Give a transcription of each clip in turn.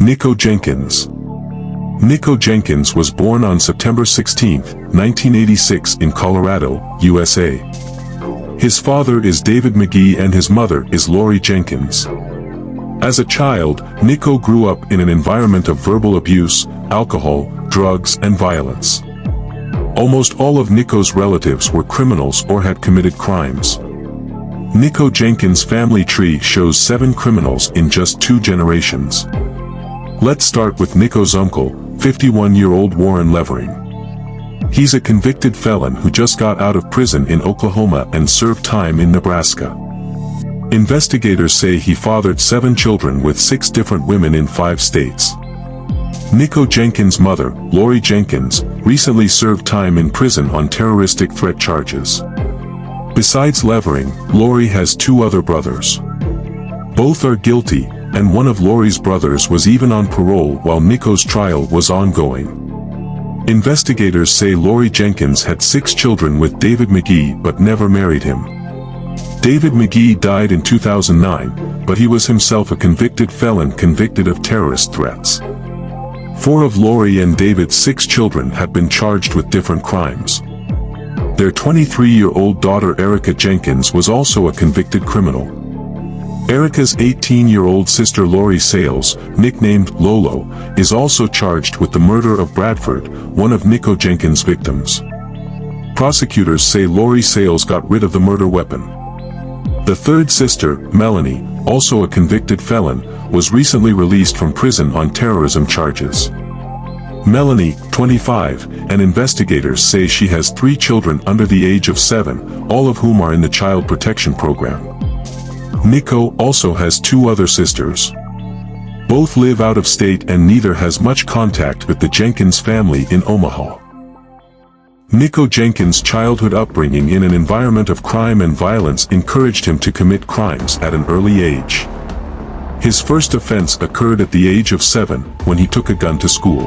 Nikko Jenkins. Nikko Jenkins was born on September 16, 1986 in Colorado, USA. His father is David McGee and his mother is Lori Jenkins. As a child, Nikko grew up in an environment of verbal abuse, alcohol, drugs, and violence. Almost all of Nikko's relatives were criminals or had committed crimes. Nikko Jenkins' family tree shows 7 criminals in just 2 generations. Let's start with Nikko's uncle, 51-year-old Warren Levering. He's a convicted felon who just got out of prison in Oklahoma and served time in Nebraska. Investigators say he fathered 7 children with 6 different women in 5 states. Nikko Jenkins' mother, Lori Jenkins, recently served time in prison on terroristic threat charges. Besides Levering, Lori has 2 other brothers. Both are guilty, and one of Lori's brothers was even on parole while Nikko's trial was ongoing. Investigators say Lori Jenkins had 6 children with David McGee but never married him. David McGee died in 2009, but he was himself a convicted felon convicted of terrorist threats. 4 of Lori and David's 6 children have been charged with different crimes. Their 23-year-old daughter Erica Jenkins was also a convicted criminal. Erica's 18-year-old sister Lori Sales, nicknamed Lolo, is also charged with the murder of Bradford, one of Nikko Jenkins' victims. Prosecutors say Lori Sales got rid of the murder weapon. The third sister, Melanie, also a convicted felon, was recently released from prison on terrorism charges. Melanie, 25, and investigators say she has 3 children under the age of 7, all of whom are in the Child Protection Program. Nikko also has 2 other sisters. Both live out of state and neither has much contact with the Jenkins family in Omaha. Nikko Jenkins' childhood upbringing in an environment of crime and violence encouraged him to commit crimes at an early age. His first offense occurred at the age of 7, when he took a gun to school.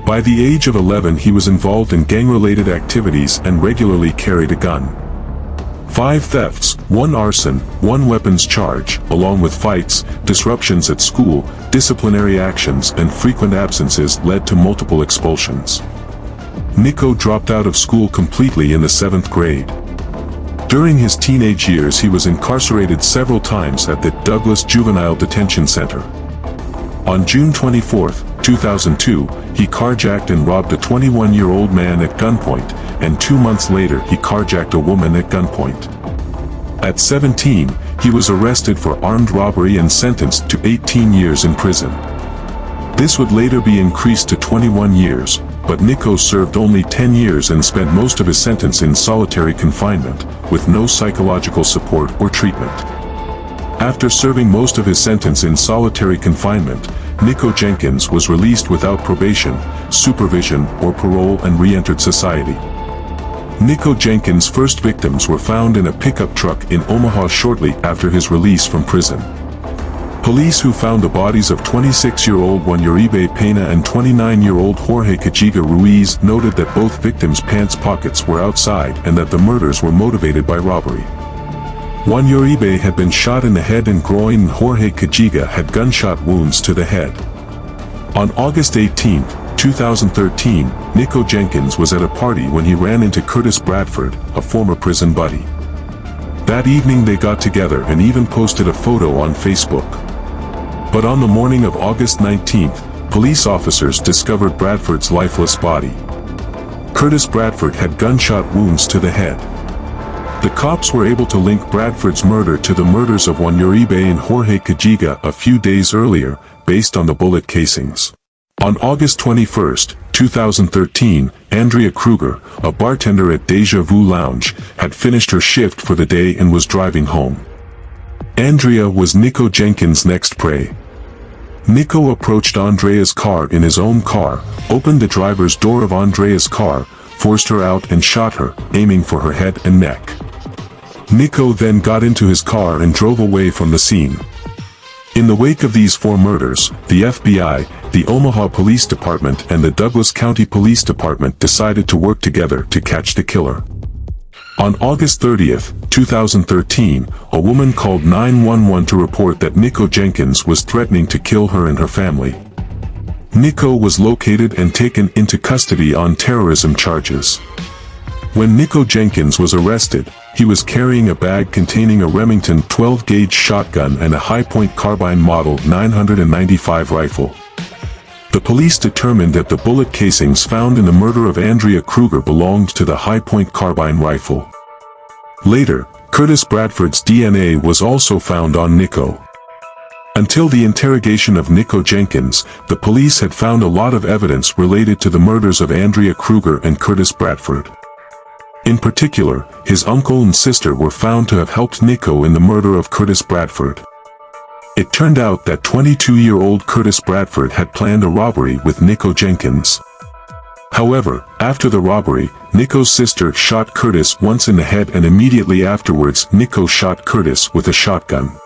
By the age of 11 he was involved in gang-related activities and regularly carried a gun. 5 thefts, 1 arson, 1 weapons charge, along with fights, disruptions at school, disciplinary actions and frequent absences led to multiple expulsions. Nikko dropped out of school completely in the 7th grade. During his teenage years he was incarcerated several times at the Douglas Juvenile Detention Center. On June 24, 2002, he carjacked and robbed a 21-year-old man at gunpoint, and 2 months later he carjacked a woman at gunpoint. At 17, he was arrested for armed robbery and sentenced to 18 years in prison. This would later be increased to 21 years, but Nikko served only 10 years and spent most of his sentence in solitary confinement, with no psychological support or treatment. After serving most of his sentence in solitary confinement, Nikko Jenkins was released without probation, supervision, or parole and re-entered society. Nikko Jenkins' first victims were found in a pickup truck in Omaha shortly after his release from prison. Police who found the bodies of 26-year-old Uribe Pena and 29-year-old Jorge Cajiga Ruiz noted that both victims' pants pockets were outside and that the murders were motivated by robbery. Uribe had been shot in the head and groin and Jorge Cajiga had gunshot wounds to the head. On August 18, 2013, Nikko Jenkins was at a party when he ran into Curtis Bradford, a former prison buddy. That evening they got together and even posted a photo on Facebook. But on the morning of August 19, police officers discovered Bradford's lifeless body. Curtis Bradford had gunshot wounds to the head. The cops were able to link Bradford's murder to the murders of Uribe and Jorge Cajiga a few days earlier, based on the bullet casings. On August 21, 2013, Andrea Kruger, a bartender at Deja Vu Lounge, had finished her shift for the day and was driving home. Andrea was Nikko Jenkins' next prey. Nikko approached Andrea's car in his own car, opened the driver's door of Andrea's car, forced her out and shot her, aiming for her head and neck. Nikko then got into his car and drove away from the scene. In the wake of these 4 murders, the FBI, the Omaha Police Department and the Douglas County Police Department decided to work together to catch the killer. On August 30, 2013, a woman called 911 to report that Nikko Jenkins was threatening to kill her and her family. Nikko was located and taken into custody on terrorism charges. When Nikko Jenkins was arrested, he was carrying a bag containing a Remington 12-gauge shotgun and a high-point carbine model 995 rifle. The police determined that the bullet casings found in the murder of Andrea Kruger belonged to the high-point carbine rifle. Later, Curtis Bradford's DNA was also found on Nikko. Until the interrogation of Nikko Jenkins, the police had found a lot of evidence related to the murders of Andrea Kruger and Curtis Bradford. In particular, his uncle and sister were found to have helped Nikko in the murder of Curtis Bradford. It turned out that 22-year-old Curtis Bradford had planned a robbery with Nikko Jenkins. However, after the robbery, Nikko's sister shot Curtis once in the head, and immediately afterwards Nikko shot Curtis with a shotgun.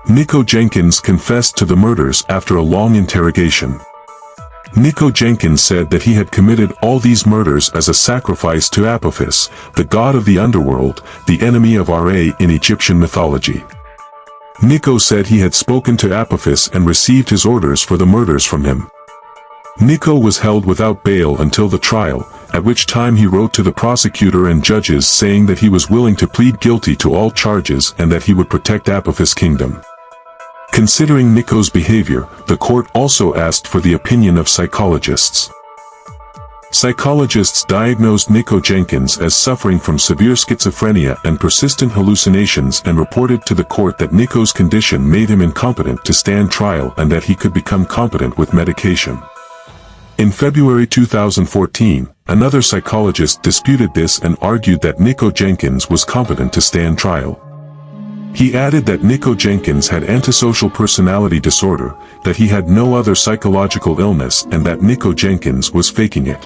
Nikko Jenkins confessed to the murders after a long interrogation. Nikko Jenkins said that he had committed all these murders as a sacrifice to Apophis, the god of the underworld, the enemy of Ra in Egyptian mythology. Nikko said he had spoken to Apophis and received his orders for the murders from him. Nikko was held without bail until the trial, at which time he wrote to the prosecutor and judges saying that he was willing to plead guilty to all charges and that he would protect Apophis' kingdom. Considering Nikko's behavior, the court also asked for the opinion of psychologists. Psychologists diagnosed Nikko Jenkins as suffering from severe schizophrenia and persistent hallucinations and reported to the court that Nikko's condition made him incompetent to stand trial and that he could become competent with medication. In February 2014, another psychologist disputed this and argued that Nikko Jenkins was competent to stand trial. He added that Nikko Jenkins had antisocial personality disorder, that he had no other psychological illness, and that Nikko Jenkins was faking it.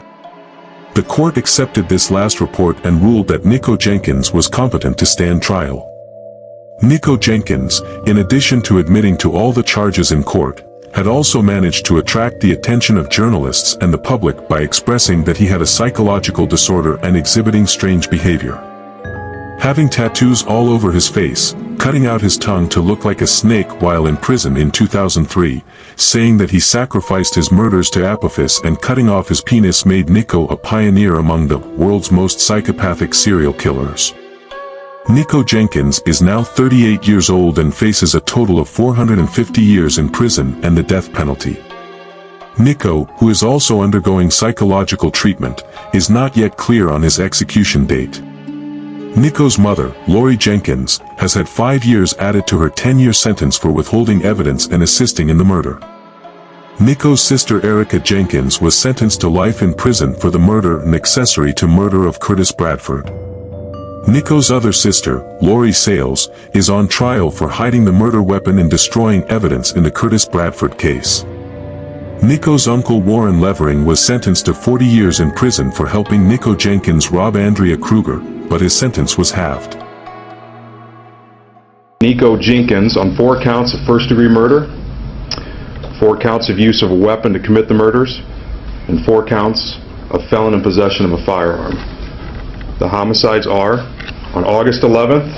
The court accepted this last report and ruled that Nikko Jenkins was competent to stand trial. Nikko Jenkins, in addition to admitting to all the charges in court, had also managed to attract the attention of journalists and the public by expressing that he had a psychological disorder and exhibiting strange behavior. Having tattoos all over his face, cutting out his tongue to look like a snake while in prison in 2003, saying that he sacrificed his murders to Apophis, and cutting off his penis made Nikko a pioneer among the world's most psychopathic serial killers. Nikko Jenkins is now 38 years old and faces a total of 450 years in prison and the death penalty. Nikko, who is also undergoing psychological treatment, is not yet clear on his execution date. Nikko's mother, Lori Jenkins, has had 5 years added to her 10-year sentence for withholding evidence and assisting in the murder. Nikko's sister Erica Jenkins was sentenced to life in prison for the murder and accessory to murder of Curtis Bradford. Nikko's other sister, Lori Sales, is on trial for hiding the murder weapon and destroying evidence in the Curtis Bradford case. Nikko's uncle Warren Levering was sentenced to 40 years in prison for helping Nikko Jenkins rob Andrea Kruger, but his sentence was halved. Nikko Jenkins on 4 counts of first-degree murder, 4 counts of use of a weapon to commit the murders, and 4 counts of felon in possession of a firearm. The homicides are, on August 11th,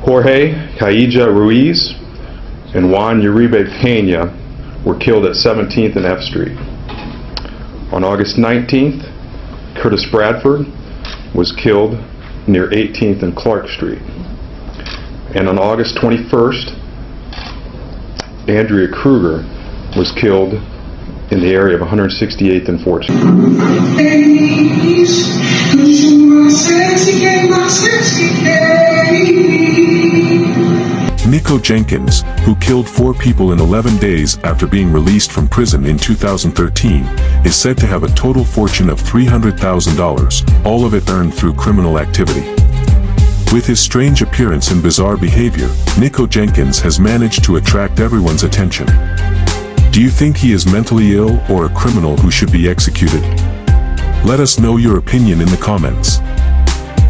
Jorge Cailla Ruiz and Juan Uribe Pena were killed at 17th and F Street. On August 19th, Curtis Bradford was killed near 18th and Clark Street. And on August 21st, Andrea Kruger was killed in the area of 168th and 4th Street. Nikko Jenkins, who killed 4 people in 11 days after being released from prison in 2013, is said to have a total fortune of $300,000, all of it earned through criminal activity. With his strange appearance and bizarre behavior, Nikko Jenkins has managed to attract everyone's attention. Do you think he is mentally ill or a criminal who should be executed? Let us know your opinion in the comments.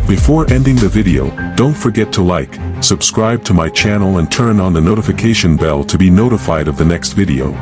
Before ending the video, don't forget to like, subscribe to my channel and turn on the notification bell to be notified of the next video.